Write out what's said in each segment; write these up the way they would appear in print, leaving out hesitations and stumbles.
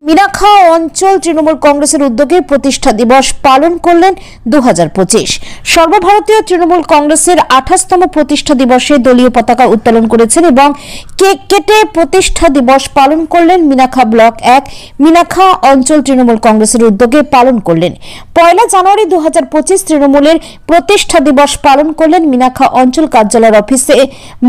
মিনাখা অঞ্চল তৃণমূল কংগ্রেসের উদ্যোগে প্রতিষ্ঠা দিবস পালন করলেন 2025। সর্বভারতীয় তৃণমূল কংগ্রেসের 28তম প্রতিষ্ঠা দিবসে দলীয় পতাকা উত্তোলন করেছেন এবং কেক কেটে প্রতিষ্ঠা দিবস পালন করলেন। মিনাখা ব্লক 1 মিনাখা অঞ্চল তৃণমূল কংগ্রেসের উদ্যোগে পালন করলেন। 1 জানুয়ারি 2025 তৃণমূলের প্রতিষ্ঠা দিবস পালন করলেন মিনাখা অঞ্চল কার্যালয়ের অফিসে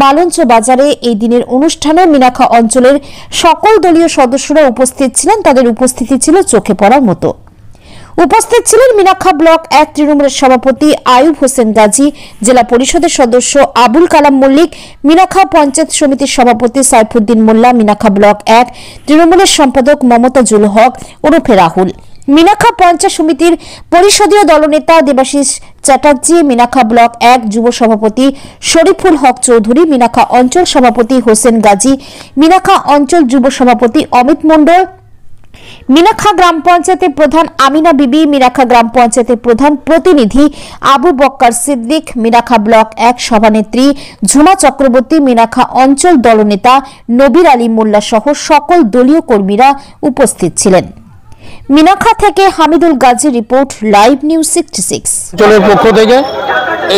মালঞ্চ বাজারে। এই দিনের অনুষ্ঠানে মিনাখা অঞ্চলের সকল দলীয় সদস্যরা উপস্থিত ছিলেন। তাদের উপস্থিতি ছিল চোখে পড়ার মতো। উপস্থিত ছিলেন মিনাখা ব্লক 1 তৃণমূলের সভাপতি আয়ুব হোসেন গাজী, জেলা পরিষদের সদস্য আবুল কালাম মল্লিক, মিনাখা পঞ্চায়েত সমিতির সভাপতি সাইফুদ্দিন মোল্লা, মিনাখা ব্লক 1 তৃণমূলের সম্পাদক মমতাজুল হক ওরফে রাহুল, মিনাখা পঞ্চায়েত সমিতির পরিষদীয় দলনেতা দেবাশিস চ্যাটার্জি, মিনাখা ব্লক 1 যুব সভাপতি শরীফুল হক চৌধুরী, মিনাখা অঞ্চল সভাপতি হোসেন গাজী, মিনাখা অঞ্চল যুব সভাপতি অমিত মণ্ডল, মিনাখা গ্রাম পঞ্চায়েতের প্রধান আমিনা বিবি, মিনাখা গ্রাম পঞ্চায়েতের প্রধান প্রতিনিধি আবু বক্কর সিদ্দিক, মিনাখা ব্লক 1 সভানেত্রী ঝুমা চক্রবর্তী, মিনাখা অঞ্চল দলনেতা নবীর আলী মোল্লা সহ সকল দলীয় কর্মীরা উপস্থিত ছিলেন। মিনাখা থেকে Hamidul Gazi report, live news 66। অঞ্চলের পক্ষ থেকে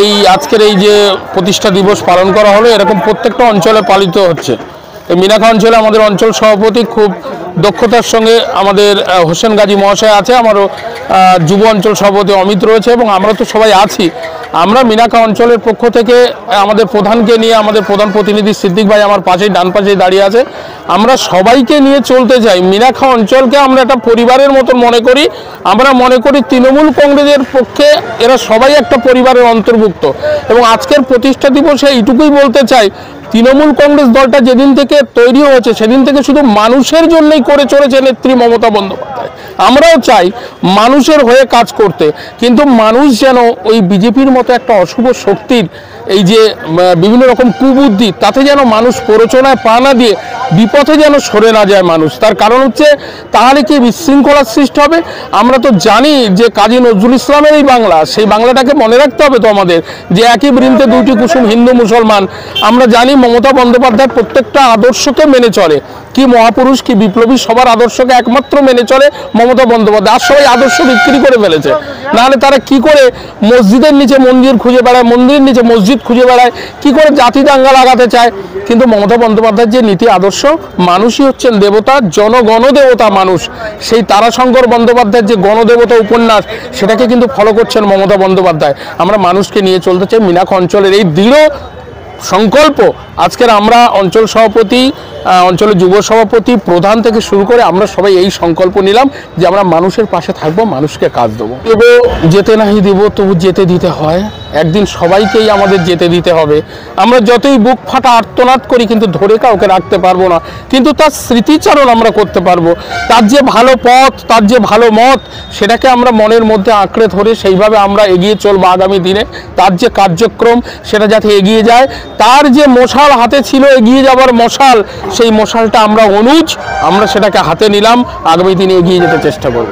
এই আজকের এই যে প্রতিষ্ঠা দিবস পালন করা হলো, এরকম প্রত্যেকটা অঞ্চলে পালিত হচ্ছে। এই মিনাখা অঞ্চলে আমাদের অঞ্চল সভাপতি খুব দক্ষতার সঙ্গে আমাদের হোসেন গাজী মহাশয় আছে, আমারও যুব অঞ্চল সভাপতি অমিত রয়েছে এবং আমরা তো সবাই আছি। আমরা মিনাখা অঞ্চলের পক্ষ থেকে আমাদের প্রধানকে নিয়ে, আমাদের প্রধান প্রতিনিধি সিদ্দিক ভাই আমার পাশেই ডান পাশেই দাঁড়িয়ে আছে, আমরা সবাইকে নিয়ে চলতে চাই। মিনাখা অঞ্চলকে আমরা একটা পরিবারের মতো মনে করি। আমরা মনে করি তৃণমূল কংগ্রেসের পক্ষে এরা সবাই একটা পরিবারের অন্তর্ভুক্ত। এবং আজকের প্রতিষ্ঠা দিবসে এইটুকুই বলতে চাই, তৃণমূল কংগ্রেস দলটা যেদিন থেকে তৈরি হয়েছে সেদিন থেকে শুধু মানুষের জন্যই করে চলেছে নেত্রী মমতা বন্দ্যোপাধ্যায়। আমরাও চাই মানুষের হয়ে কাজ করতে, কিন্তু মানুষ যেন ওই বিজেপির মতো একটা অশুভ শক্তির এই যে বিভিন্ন রকম কুবুদ্ধি, তাতে যেন মানুষ প্ররোচনায় পা না দিয়ে বিপথে যেন সরে না যায় মানুষ। তার কারণ হচ্ছে তাহলে কি বিশৃঙ্খলার সৃষ্টি হবে। আমরা তো জানি যে কাজী নজরুল ইসলামের এই বাংলা, সেই বাংলাটাকে মনে রাখতে হবে তো আমাদের, যে একই বৃন্তে দুইটি কুসুম হিন্দু মুসলমান। আমরা জানি মমতা বন্দ্যোপাধ্যায় প্রত্যেকটা আদর্শকে মেনে চলে, কি মহাপুরুষ কি বিপ্লবী সবার আদর্শকে একমাত্র মেনে চলে মমতা বন্দ্যোপাধ্যায়। আর সবাই আদর্শ বিক্রি করে ফেলেছে, নাহলে তারা কি করে মসজিদের নিচে মন্দির খুঁজে বেড়ায়, মন্দিরের নিচে মসজিদ খুঁজে বেড়ায়, কি করে জাতি দাঙ্গা লাগাতে চায়। কিন্তু মমতা বন্দ্যোপাধ্যায়ের যে নীতি আদর্শ, মানুষই হচ্ছেন দেবতা, জনগণ দেবতা মানুষ, সেই তারাশঙ্কর বন্দ্যোপাধ্যায়ের যে গণদেবতা উপন্যাস, সেটাকে কিন্তু ফলো করছেন মমতা বন্দ্যোপাধ্যায়। আমরা মানুষকে নিয়ে চলতে চাই। মিনাখা অঞ্চলের এই দৃঢ় সংকল্প আজকের আমরা অঞ্চল সভাপতি, অঞ্চলের যুব সভাপতি, প্রধান থেকে শুরু করে আমরা সবাই এই সংকল্প নিলাম যে আমরা মানুষের পাশে থাকবো, মানুষকে কাজ দেবো। যেতে নাহি দেবো তবু যেতে দিতে হয়, একদিন সবাইকেই আমাদের যেতে দিতে হবে। আমরা যতই বুক ফাটা আর্তনাদ করি কিন্তু ধরে কাউকে রাখতে পারবো না, কিন্তু তার স্মৃতিচারণ আমরা করতে পারবো। তার যে ভালো পথ, তার যে ভালো মত, সেটাকে আমরা মনের মধ্যে আঁকড়ে ধরে সেইভাবে আমরা এগিয়ে চলবো আগামী দিনে। তার যে কার্যক্রম সেটা যাতে এগিয়ে যায়, তার যে মশাল হাতে ছিল এগিয়ে যাবার মশাল, সেই মশালটা আমরা আমরা সেটাকে হাতে নিলাম, আগামী দিনে এগিয়ে যেতে চেষ্টা করব।